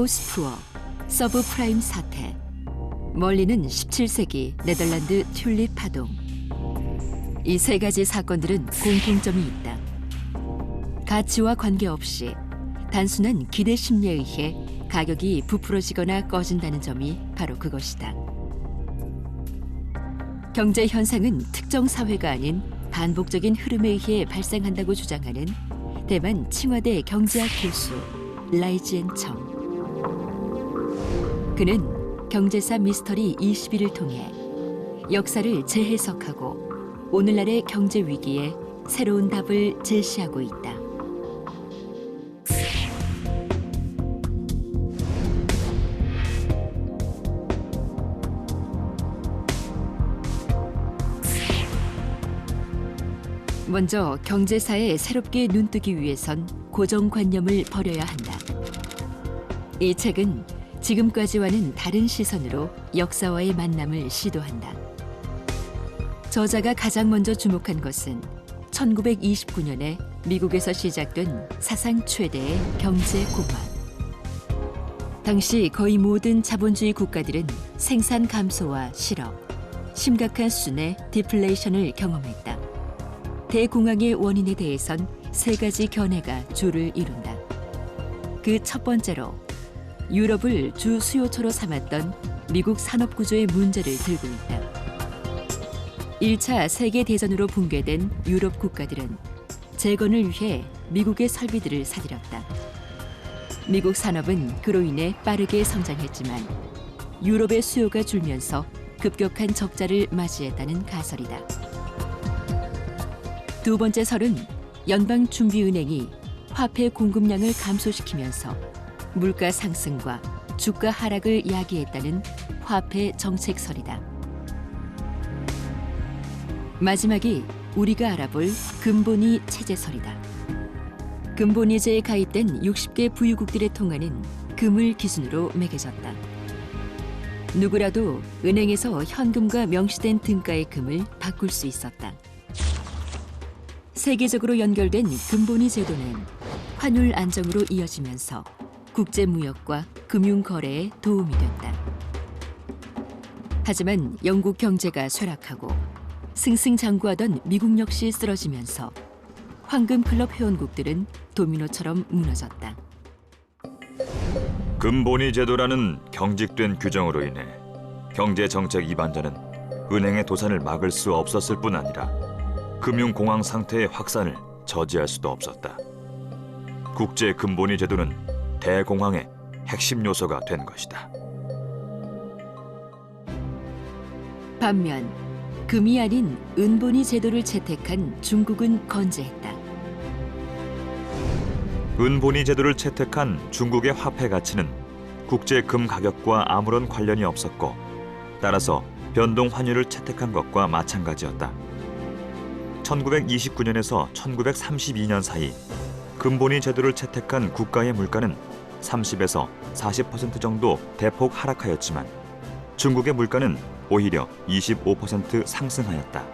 하우스 푸어, 서브프라임 사태, 멀리는 17세기 네덜란드 튤립 파동. 이 세 가지 사건들은 공통점이 있다. 가치와 관계없이 단순한 기대 심리에 의해 가격이 부풀어지거나 꺼진다는 점이 바로 그것이다. 경제 현상은 특정 사회가 아닌 반복적인 흐름에 의해 발생한다고 주장하는 대만 칭화대 경제학 교수 라이지엔 청. 그는 경제사 미스터리 21을 통해 역사를 재해석하고 오늘날의 경제 위기에 새로운 답을 제시하고 있다. 먼저 경제사에 새롭게 눈뜨기 위해선 고정관념을 버려야 한다. 이 책은 지금까지와는 다른 시선으로 역사와의 만남을 시도한다. 저자가 가장 먼저 주목한 것은 1929년에 미국에서 시작된 사상 최대의 경제 공황. 당시 거의 모든 자본주의 국가들은 생산 감소와 실업, 심각한 수준의 디플레이션을 경험했다. 대공황의 원인에 대해선 세 가지 견해가 주를 이룬다. 그 첫 번째로 유럽을 주 수요처로 삼았던 미국 산업 구조의 문제를 들고 있다. 1차 세계대전으로 붕괴된 유럽 국가들은 재건을 위해 미국의 설비들을 사들였다. 미국 산업은 그로 인해 빠르게 성장했지만 유럽의 수요가 줄면서 급격한 적자를 맞이했다는 가설이다. 두 번째 설은 연방준비은행이 화폐 공급량을 감소시키면서 물가 상승과 주가 하락을 야기했다는 화폐 정책설이다. 마지막이 우리가 알아볼 금본위 체제설이다. 금본위제에 가입된 60개 부유국들의 통화는 금을 기준으로 매겨졌다. 누구라도 은행에서 현금과 명시된 등가의 금을 바꿀 수 있었다. 세계적으로 연결된 금본위 제도는 환율 안정으로 이어지면서 국제무역과 금융거래에 도움이 됐다. 하지만 영국 경제가 쇠락하고 승승장구하던 미국 역시 쓰러지면서 황금클럽 회원국들은 도미노처럼 무너졌다. 금본위 제도라는 경직된 규정으로 인해 경제정책 이반자는 은행의 도산을 막을 수 없었을 뿐 아니라 금융공황 상태의 확산을 저지할 수도 없었다. 국제 금본위 제도는 대공황의 핵심 요소가 된 것이다. 반면 금이 아닌 은본위 제도를 채택한 중국은 건재했다. 은본위 제도를 채택한 중국의 화폐 가치는 국제 금 가격과 아무런 관련이 없었고, 따라서 변동 환율을 채택한 것과 마찬가지였다. 1929년에서 1932년 사이 금본위 제도를 채택한 국가의 물가는 30에서 40% 정도 대폭 하락하였지만 중국의 물가는 오히려 25% 상승하였다.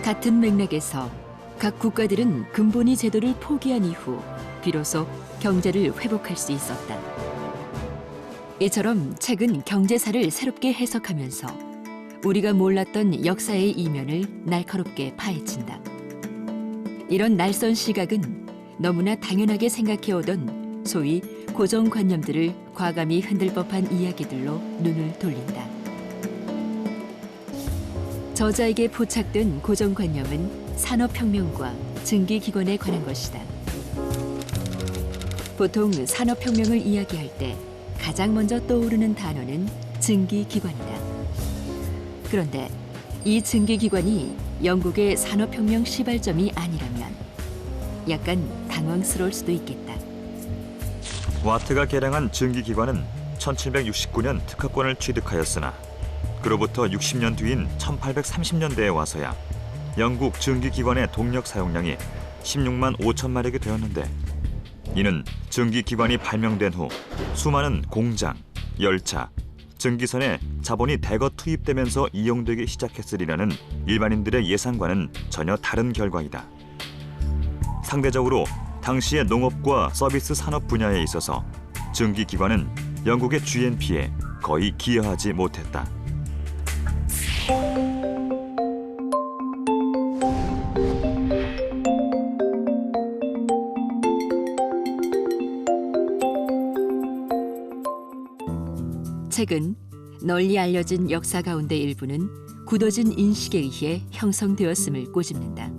같은 맥락에서 각 국가들은 금본위 제도를 포기한 이후 비로소 경제를 회복할 수 있었다. 이처럼 책은 경제사를 새롭게 해석하면서 우리가 몰랐던 역사의 이면을 날카롭게 파헤친다. 이런 낯선 시각은 너무나 당연하게 생각해오던 소위 고정관념들을 과감히 흔들 법한 이야기들로 눈을 돌린다. 저자에게 포착된 고정관념은 산업혁명과 증기기관에 관한 것이다. 보통 산업혁명을 이야기할 때 가장 먼저 떠오르는 단어는 증기기관이다. 그런데 이 증기기관이 영국의 산업혁명 시발점이 아니라면 약간 당황스러울 수도 있겠다. 와트가 개량한 증기기관은 1769년 특허권을 취득하였으나 그로부터 60년 뒤인 1830년대에 와서야 영국 증기기관의 동력 사용량이 16만 5천마력이 되었는데, 이는 증기기관이 발명된 후 수많은 공장, 열차, 증기선에 자본이 대거 투입되면서 이용되기 시작했으리라는 일반인들의 예상과는 전혀 다른 결과이다. 상대적으로 당시의 농업과 서비스 산업 분야에 있어서 증기기관은 영국의 GNP에 거의 기여하지 못했다. 최근 널리 알려진 역사 가운데 일부는 굳어진 인식에 의해 형성되었음을 꼬집는다.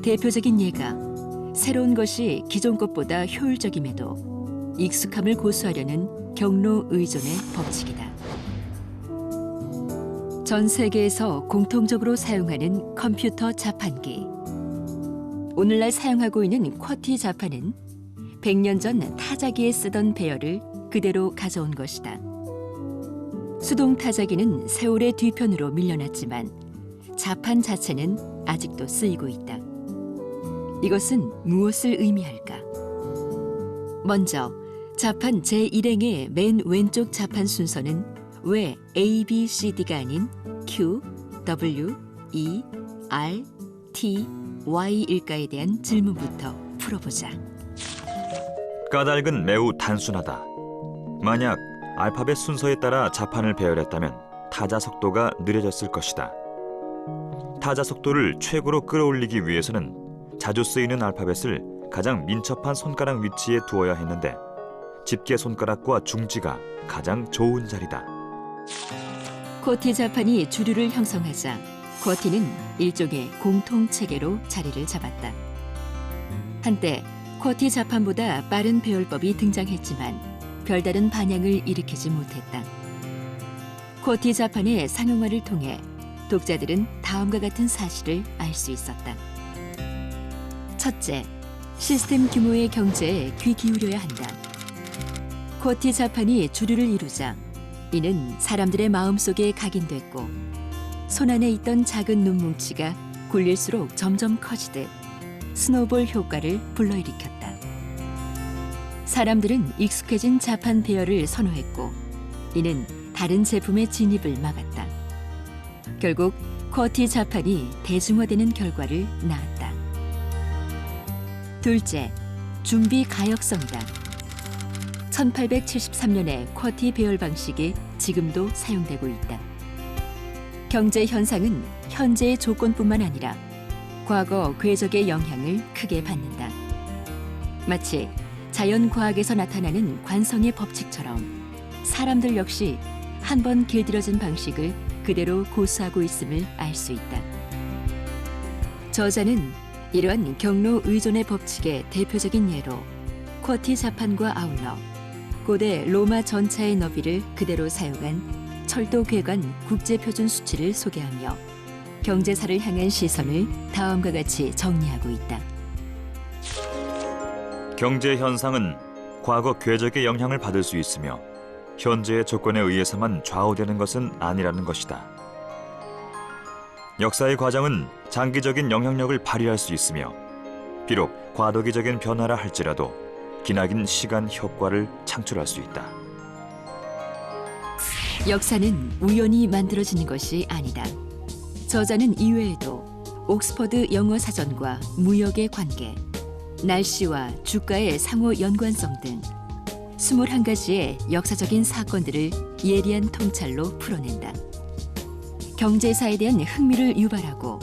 대표적인 예가 새로운 것이 기존 것보다 효율적임에도 익숙함을 고수하려는 경로 의존의 법칙이다. 전 세계에서 공통적으로 사용하는 컴퓨터 자판기. 오늘날 사용하고 있는 쿼티 자판은 100년 전 타자기에 쓰던 배열을 그대로 가져온 것이다. 수동 타자기는 세월의 뒤편으로 밀려났지만 자판 자체는 아직도 쓰이고 있다. 이것은 무엇을 의미할까? 먼저 자판 제1행의 맨 왼쪽 자판 순서는 왜 A, B, C, D가 아닌 Q, W, E, R, T, Y일까에 대한 질문부터 풀어보자. 까닭은 매우 단순하다. 만약 알파벳 순서에 따라 자판을 배열했다면 타자 속도가 느려졌을 것이다. 타자 속도를 최고로 끌어올리기 위해서는 자주 쓰이는 알파벳을 가장 민첩한 손가락 위치에 두어야 했는데 집게 손가락과 중지가 가장 좋은 자리다. 쿼티 자판이 주류를 형성하자 쿼티는 일종의 공통체계로 자리를 잡았다. 한때 쿼티 자판보다 빠른 배열법이 등장했지만 별다른 반향을 일으키지 못했다. 쿼티 자판의 상용화를 통해 독자들은 다음과 같은 사실을 알 수 있었다. 첫째, 시스템 규모의 경제에 귀 기울여야 한다. 쿼티 자판이 주류를 이루자 이는 사람들의 마음속에 각인됐고 손안에 있던 작은 눈뭉치가 굴릴수록 점점 커지듯 스노볼 효과를 불러일으켰다. 사람들은 익숙해진 자판 배열을 선호했고 이는 다른 제품의 진입을 막았다. 결국 쿼티 자판이 대중화되는 결과를 낳았다. 둘째, 준비 가역성이다. 1873년의 쿼티 배열 방식이 지금도 사용되고 있다. 경제 현상은 현재의 조건뿐만 아니라 과거 궤적의 영향을 크게 받는다. 마치 자연과학에서 나타나는 관성의 법칙처럼 사람들 역시 한 번 길들여진 방식을 그대로 고수하고 있음을 알 수 있다. 저자는 이러한 경로 의존의 법칙의 대표적인 예로 쿼티 자판과 아울러 고대 로마 전차의 너비를 그대로 사용한 철도 궤관 국제표준 수치를 소개하며 경제사를 향한 시선을 다음과 같이 정리하고 있다. 경제 현상은 과거 궤적의 영향을 받을 수 있으며 현재의 조건에 의해서만 좌우되는 것은 아니라는 것이다. 역사의 과정은 장기적인 영향력을 발휘할 수 있으며 비록 과도기적인 변화라 할지라도 기나긴 시간 효과를 창출할 수 있다. 역사는 우연히 만들어지는 것이 아니다. 저자는 이외에도 옥스퍼드 영어 사전과 무역의 관계, 날씨와 주가의 상호 연관성 등 21가지의 역사적인 사건들을 예리한 통찰로 풀어낸다. 경제사에 대한 흥미를 유발하고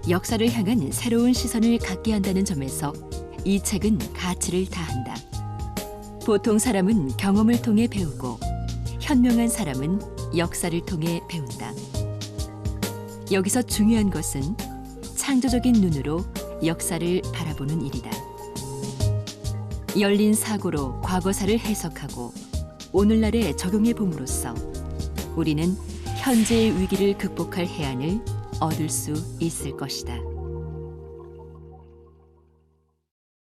역사를 향한 새로운 시선을 갖게 한다는 점에서 이 책은 가치를 다한다. 보통 사람은 경험을 통해 배우고 현명한 사람은 역사를 통해 배운다. 여기서 중요한 것은 창조적인 눈으로 역사를 바라보는 일이다. 열린 사고로 과거사를 해석하고 오늘날에 적용해 봄으로써 우리는 현재의 위기를 극복할 해안을 얻을 수 있을 것이다.